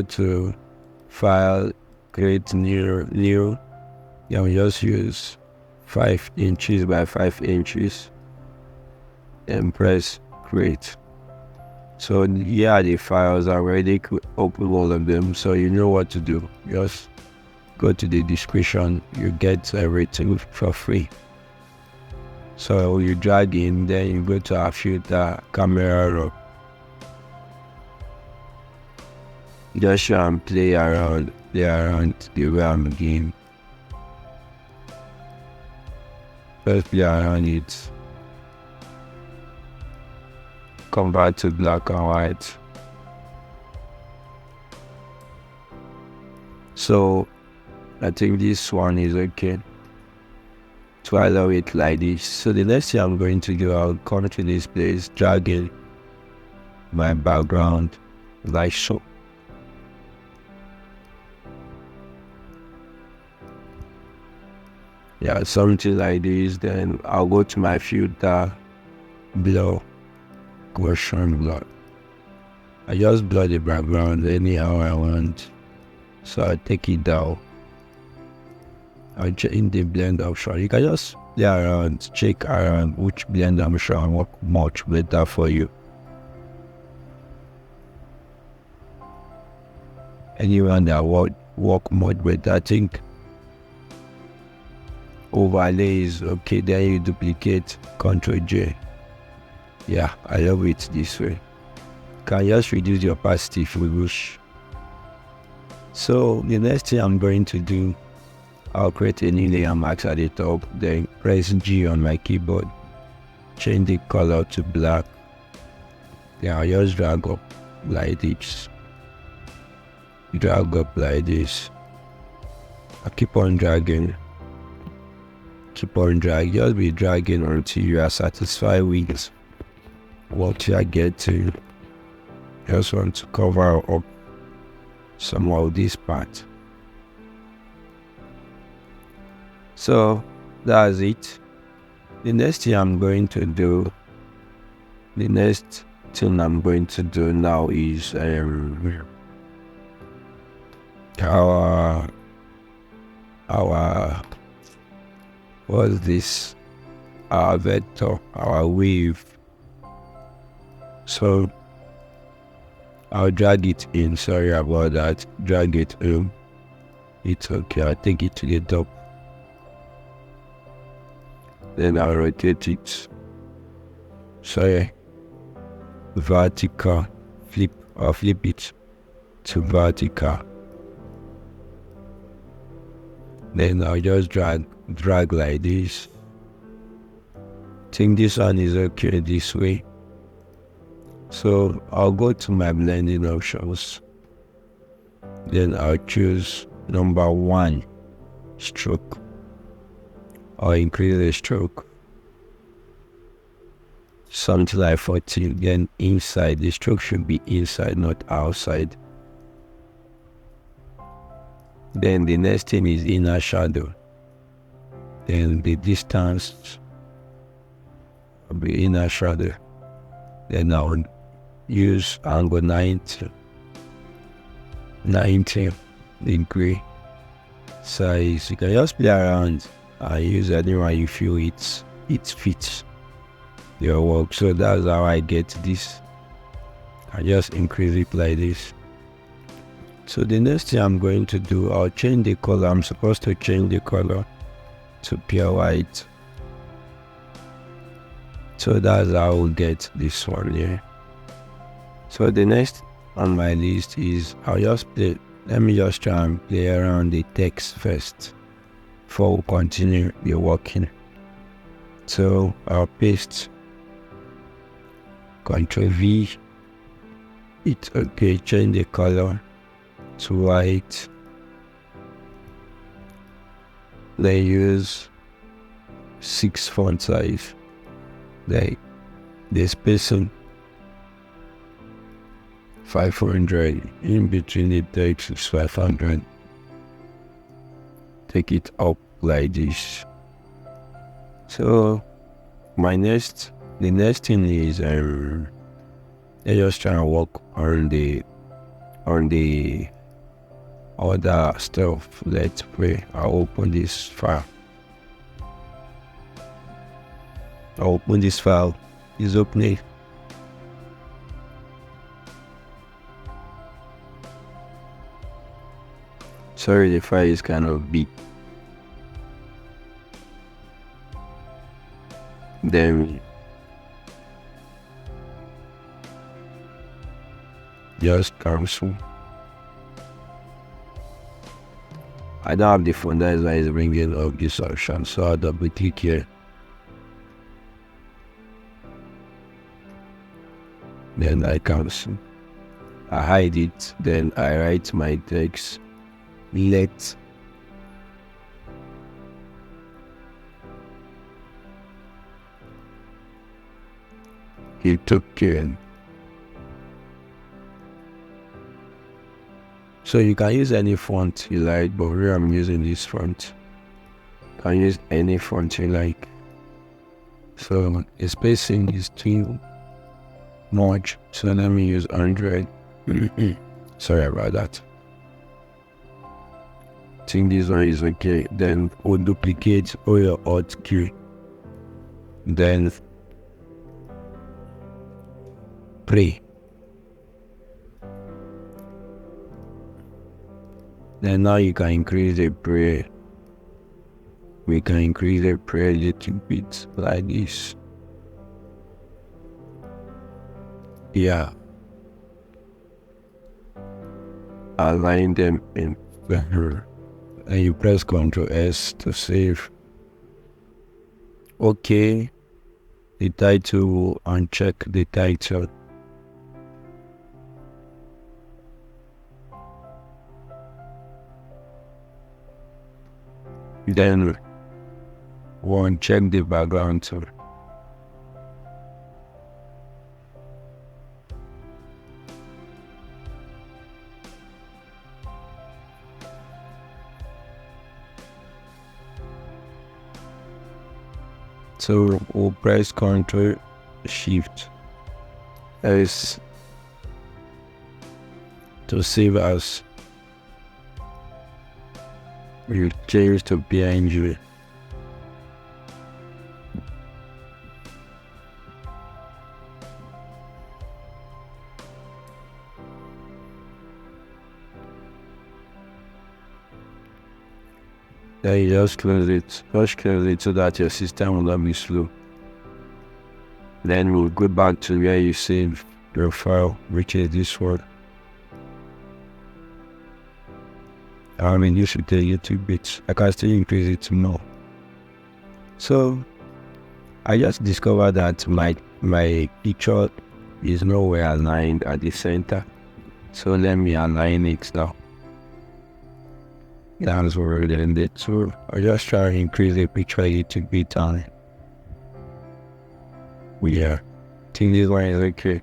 to file, create new. Yeah, we just use 5 inches by 5 inches and press create. So yeah, the files are ready. Open all of them, so you know what to do. Just go to the description, you get everything for free. So you drag in, then you go to our filter, camera roll. Just show and play around the way I'm game. Just play around it. Convert to black and white. So I think this one is okay to allow it like this. So the next thing I'm going to do, I'll come to this place, drag in my background like so. Yeah, something like this. Then I'll go to my filter, blur, gaussian blur. I just blur the background anyhow I want. So I take it down. I'll change the blend option. You can just play around, check around which blend option work much better for you. Anyone that work much better. I think overlay is okay. Then you duplicate, Ctrl J. Yeah, I love it this way. You can just reduce the opacity if you wish. So the next thing I'm going to do, I'll create a new layer mask at the top, then press G on my keyboard, change the color to black. Then I'll just drag up like this. Drag up like this. I keep on dragging. Just be dragging until you are satisfied with what you are getting. Just want to cover up some of this part. So that's it. The next thing I'm going to do now is our what's this? Our vector, our wave. So I'll drag it in. Sorry about that. Drag it in. It's okay. I'll take it to the top. Then I'll rotate it. Sorry. Vertical. I'll flip it to vertical. Then I'll just drag like this. I think this one is okay this way. So I'll go to my blending options. Then I'll choose number 1, stroke. I'll increase the stroke. Something like 14. Then inside, the stroke should be inside, not outside. Then the next thing is inner shadow. Then the distance will be inner shadow. Then I'll use angle 90 degree size. You can just play around and use anyone you feel it fits your work. So that's how I get this. I just increase it like this. So the next thing I'm going to do, I'll change the color. I'm supposed to change the color to pure white. So that's how we'll get this one here. So the next on my list is let me just try and play around the text first before we continue the working. So I'll paste, Ctrl V. It's okay, change the color to white. Then use 6 font size. Like the spacing 500, in between the text is 500. Take it up like this. So the next thing is I just try to work on the on the other stuff. Let's pray. I'll open this file. I'll open this file. It's opening. Sorry, the file is kind of big. Then just cancel. I don't have the phone, that is why it's bringing up this option. So I'll double click here. Then I cancel. I hide it. Then I write my text. Let it okay. So you can use any font you like, but here I'm using this font. You can use any font you like. So the spacing is too much. So let me use 100. Sorry about that. I think this one is okay. Then we'll duplicate all your Alt key. Then play. Then now you can increase the prayer. We can increase the prayer a little bit like this. Yeah. Align them in better. And you press Ctrl S to save. Okay. The title, uncheck the title. Then we'll uncheck the background too. So we'll press Ctrl Shift S to save as. You change to PNG. Then you just close it. Just close it so that your system will not be slow. Then we'll go back to where you save your file, which is this one. I mean, you should take it 2 bits. I can still increase it to more. So I just discovered that my picture is nowhere aligned at the center. So let me align it now. That's where it ended. So I just try to increase the picture a little bit on it. Yeah, I think this one is okay.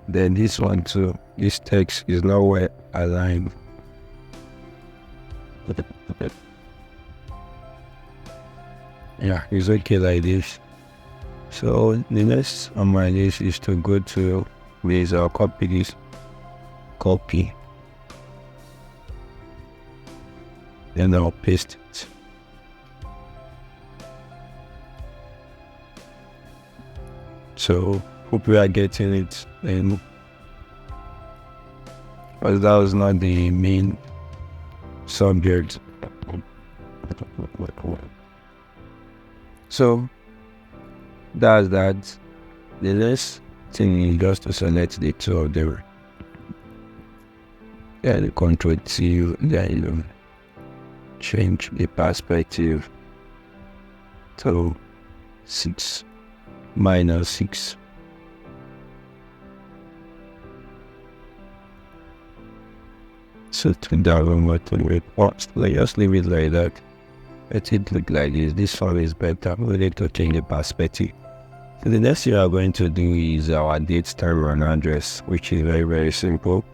Then this one too. This text is nowhere aligned. Yeah, it's okay like this. So the next on my list is to go to this copy this. Copy. Then I'll paste it. So hope we are getting it then, but that was not the main subject. So that's that. The next thing is just to select the two of them. Then Ctrl T, then you change the perspective to 6 minus 6. So to download what we want, just leave it like that. Let it look like this. This one is better. We need to change the perspective. So the next thing we are going to do is our date, time, and address, which is very, very simple.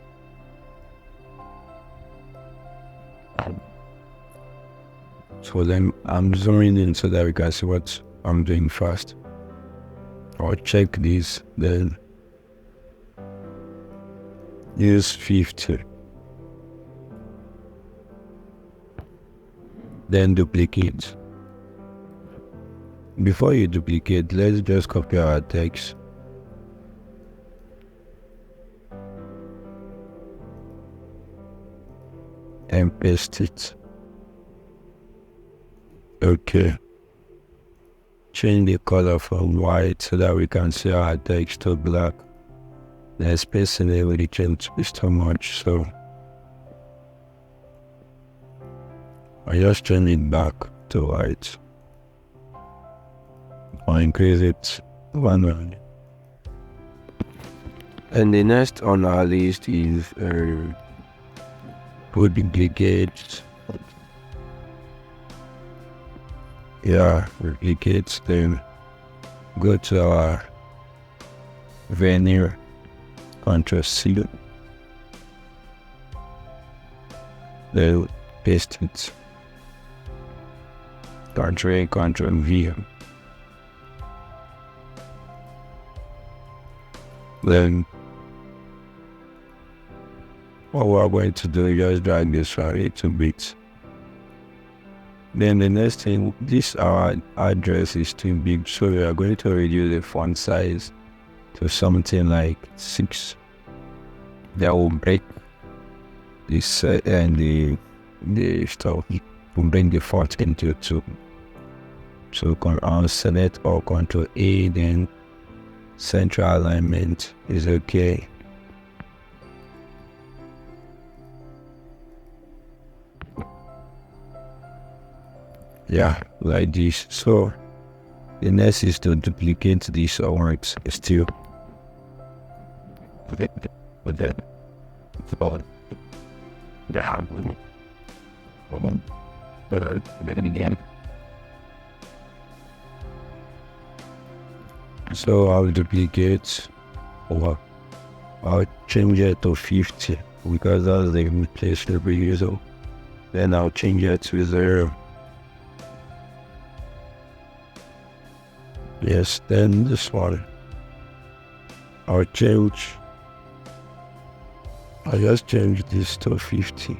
So then I'm zooming in so that we can see what I'm doing first. I'll check this, then use 50. Then duplicate. Before you duplicate, let's just copy our text and paste it. Okay. Change the color from white so that we can see our text to black. The spacing really change is too much, so I just change it back to white. Or increase it manually. And the next on our list is duplicate. Yeah, replicate, then go to our veneer, Ctrl C, then paste it, Ctrl A, Ctrl V. Then what we're going to do is just drag this for 8 bits. Then the next thing, this our address is too big, so we are going to reduce the font size to something like 6. That will break this and the stuff. Will bring the font into 2. So select or Ctrl A, then central alignment is okay. Yeah, like this. So the next is to duplicate this works still. With that, it's about the hand. Again. So I'll duplicate, or I'll change it to 50 because that's the place to be used. Then I'll change it to 0. Yes, then this one, I'll just change this to 50.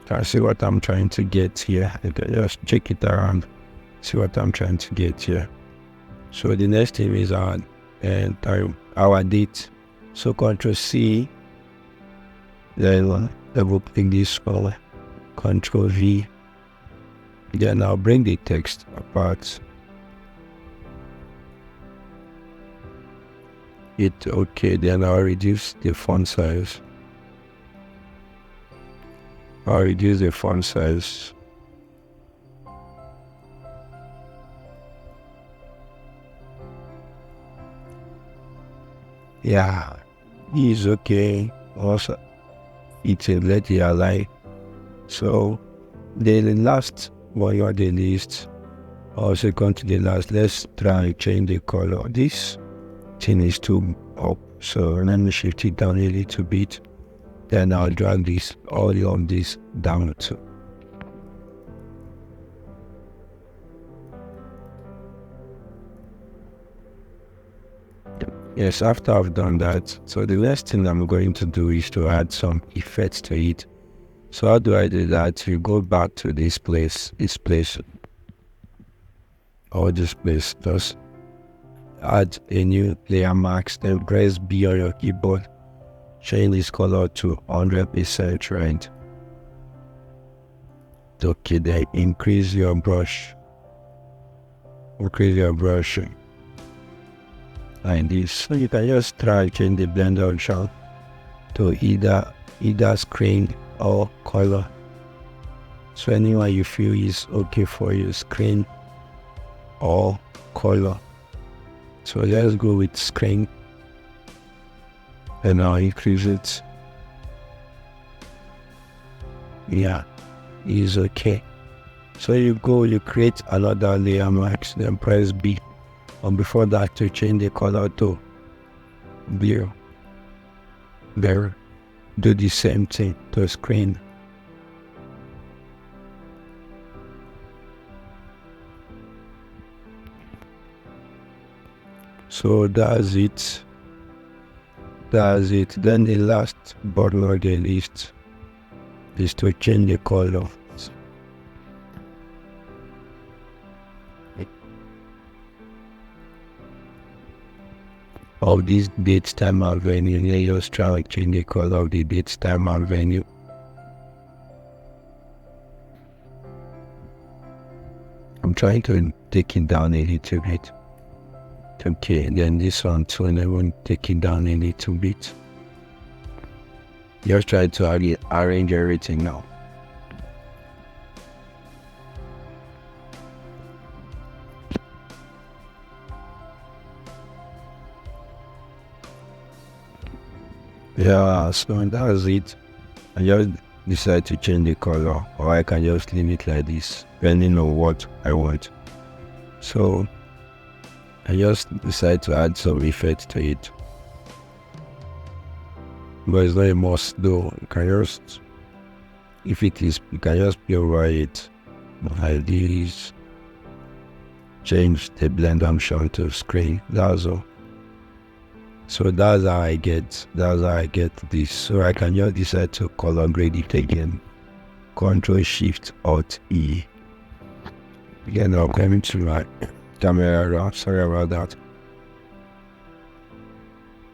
Can see what I'm trying to get here? I can just check it around, see what I'm trying to get here. So the next thing is our date. So Ctrl C, then double click this color, Ctrl V. Then I'll bring the text apart. Okay, then I'll reduce the font size. Yeah, it's okay. Also, it's a let it align. So the last one on the list, or second to the last, let's try and change the color. This thing is too up, so let me shift it down a little bit. Then I'll drag this, all of this down too. Yes, after I've done that, so the next thing I'm going to do is to add some effects to it. So how do I do that? You go back to this place, or this place, just add a new layer mask, then press B on your keyboard, change this color to 100% right. Okay, then increase your brush. Like this. So you can just try change the blend option to either screen or color. So anyone you feel is okay for you, screen or color. So let's go with screen, and I'll increase it. Yeah, it's okay. So you create another layer mask, then press B. And before that, to change the color to blue. There, do the same thing to screen. So that's it. That's it. Then the last but not the least is to change the color of this date, time, and venue. You just try to change the color of the date, time, and venue. I'm trying to take it down a little bit. Okay, then this one too, and I want to take it down a little bit. Just try to arrange everything now. Yeah, so that's it. I just decide to change the color, or I can just leave it like this, depending on what I want. So I just decide to add some effect to it. But it's not a must though. You can just, if it is, you can just be over it. Like this. Change the blend option to screen. That's all. So that's how I get this. So I can just decide to color grade it again. Control Shift Alt E. Again, I'm coming to my camera around. Sorry about that.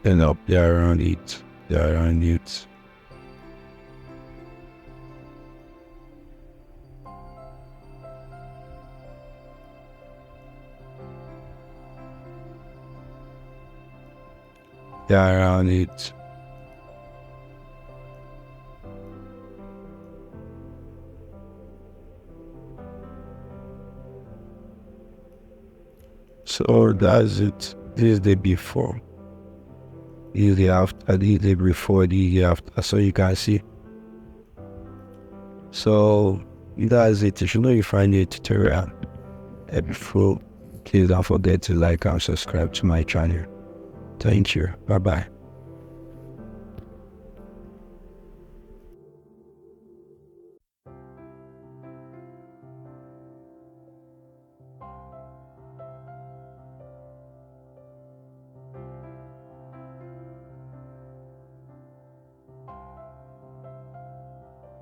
Then up there around it. There around it. There around it. So that's it. This is the before. This is the after. This is the before. This is the after. So you can see. So that's it. If you know you find the tutorial helpful, please don't forget to like and subscribe to my channel. Thank you. Bye bye.